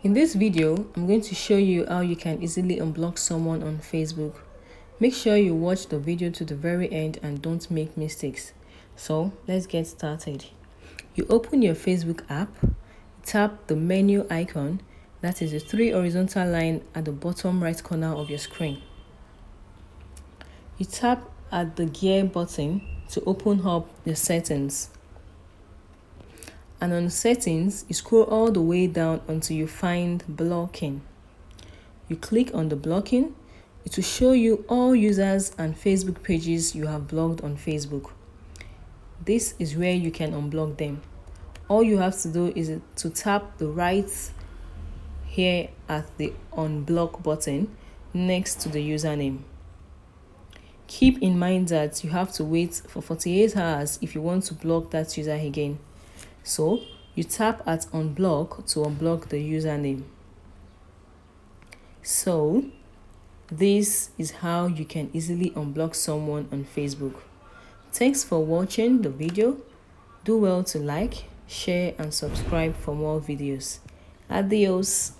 In this video, I'm going to show you how you can easily unblock someone on Facebook. Make sure you watch the video to the very end and don't make mistakes. So let's get started. You open your Facebook app, tap the menu icon, that is the three horizontal line at the bottom right corner of your screen. You tap at the gear button to open up the settings. And on settings, you scroll all the way down until you find blocking. You click on the blocking. It will show you all users and Facebook pages you have blocked on Facebook. This is where you can unblock them. All you have to do is to tap the right here at the unblock button next to the username. Keep in mind that you have to wait for 48 hours if you want to block that user again. So you tap at unblock to unblock the username. So this is how you can easily unblock someone on Facebook. Thanks for watching the video. Do well to like, share and subscribe for more videos. Adios.